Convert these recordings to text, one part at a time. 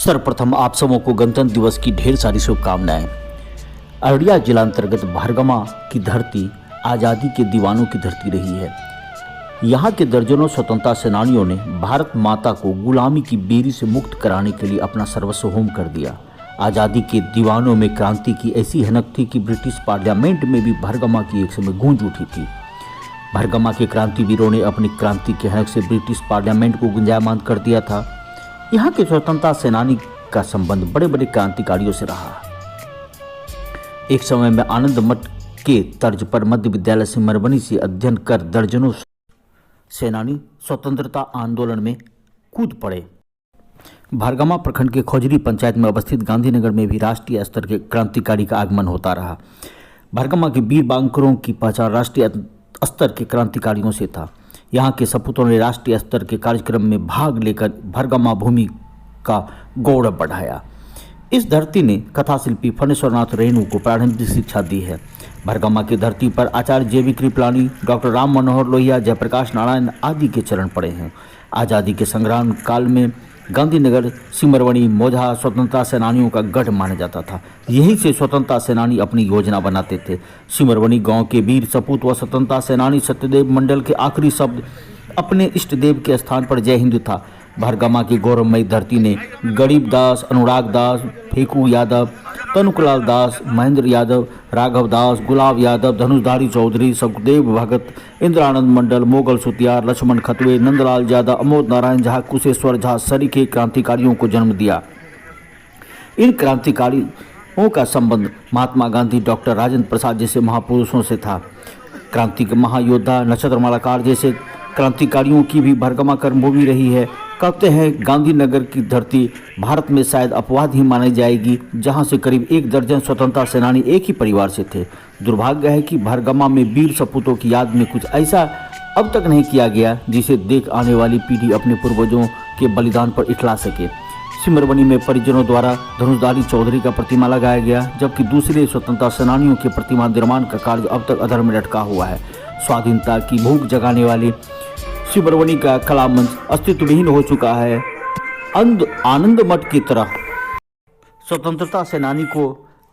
सर्वप्रथम आप सबों को गणतंत्र दिवस की ढेर सारी शुभकामनाएं। अररिया जिला अंतर्गत भरगमा की धरती आज़ादी के दीवानों की धरती रही है। यहाँ के दर्जनों स्वतंत्रता सेनानियों ने भारत माता को गुलामी की बेड़ी से मुक्त कराने के लिए अपना सर्वस्व होम कर दिया। आज़ादी के दीवानों में क्रांति की ऐसी हनक थी कि ब्रिटिश पार्लियामेंट में भी भरगमा की एक समय गूंज उठी थी। भरगमा के क्रांतिवीरों ने अपनी क्रांति के हनक से ब्रिटिश पार्लियामेंट को गुंजायमान कर दिया था। यहाँ के स्वतंत्रता सेनानी का संबंध बड़े बड़े क्रांतिकारियों से रहा। एक समय में आनंद मठ के तर्ज पर मध्य विद्यालय सिमरवनी से अध्ययन कर दर्जनों सेनानी स्वतंत्रता आंदोलन में कूद पड़े। भरगमा प्रखंड के खोजरी पंचायत में अवस्थित गांधीनगर में भी राष्ट्रीय स्तर के क्रांतिकारी का आगमन होता रहा। भरगमा के वीर बांकरों की पहचान राष्ट्रीय स्तर के क्रांतिकारियों से था। यहाँ के सपूतों ने राष्ट्रीय स्तर के कार्यक्रम में भाग लेकर भरगमा भूमि का गौरव बढ़ाया। इस धरती ने कथा शिल्पी फणेश्वरनाथ रेणु को प्रारंभिक शिक्षा दी है। भरगमा की धरती पर आचार्य जे.वी. कृपलानी, डॉक्टर राम मनोहर लोहिया, जयप्रकाश नारायण आदि के चरण पड़े हैं। आज़ादी के संग्राम काल में गांधीनगर सिमरवनी मोजहा स्वतंत्रता सेनानियों का गढ़ माना जाता था। यहीं से स्वतंत्रता सेनानी अपनी योजना बनाते थे। सिमरवनी गांव के वीर सपूत व स्वतंत्रता सेनानी सत्यदेव मंडल के आखिरी शब्द अपने इष्ट देव के स्थान पर जय हिंद था। भरगमा की गौरवमयी धरती ने गरीब दास, अनुराग दास, फेकू यादव, तनुकलाल दास, महेंद्र यादव, राघव दास, गुलाब यादव, धनुषधारी चौधरी, सुखदेव भगत, इंद्रानंद मंडल, मोगल सुतियार, लक्ष्मण खतवे, नंदलाल यादव, अमोद नारायण झा, कुशेश्वर झा सरीखे क्रांतिकारियों को जन्म दिया। इन क्रांतिकारियों का संबंध महात्मा गांधी, डॉक्टर राजेंद्र प्रसाद जैसे महापुरुषों से था। क्रांति के महायोद्धा नक्षत्रमालाकार जैसे क्रांतिकारियों की भी भरगमा कर्मभूमि रही है। कहते हैं गांधीनगर की धरती भारत में शायद अपवाद ही मानी जाएगी, जहां से करीब 1 दर्जन स्वतंत्रता सेनानी एक ही परिवार से थे। दुर्भाग्य है कि भरगमा में वीर सपूतों की याद में कुछ ऐसा अब तक नहीं किया गया जिसे देख आने वाली पीढ़ी अपने पूर्वजों के बलिदान पर इठला सके। सिमरवनी में परिजनों द्वारा धनुषधारी चौधरी का प्रतिमा लगाया गया, जबकि दूसरे स्वतंत्रता सेनानियों के प्रतिमा निर्माण का कार्य अब तक अधर में लटका हुआ है। स्वाधीनता की भूख जगाने वाली सिमरवनी का कला मंच अस्तित्वहीन हो चुका है। आनंद मठ की तरह स्वतंत्रता सेनानी को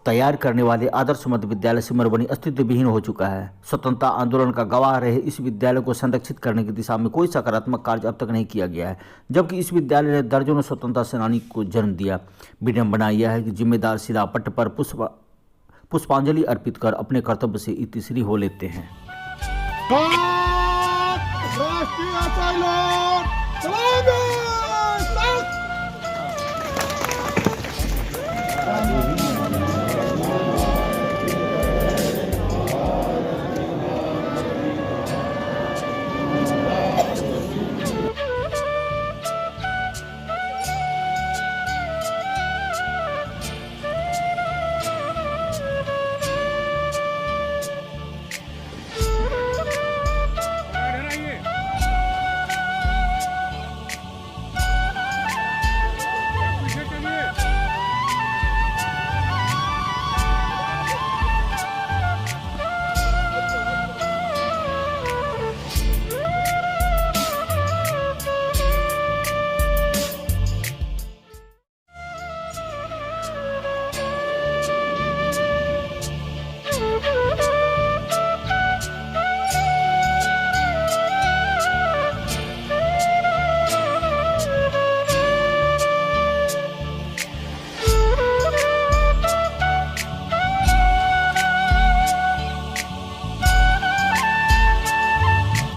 तैयार करने वाले आदर्श मध्य विद्यालय सिमरवनी अस्तित्वहीन हो चुका है। स्वतंत्रता आंदोलन का गवाह रहे इस विद्यालय को संरक्षित करने की दिशा में कोई सकारात्मक कार्य अब तक नहीं किया गया है, जबकि इस विद्यालय ने दर्जनों स्वतंत्रता सेनानी को जन्म दिया। विडंबना यह है कि जिम्मेदार शिलापट्ट पर पुष्पांजलि अर्पित कर अपने कर्तव्य से इतिश्री हो लेते हैं। राष्ट्रीय पायलट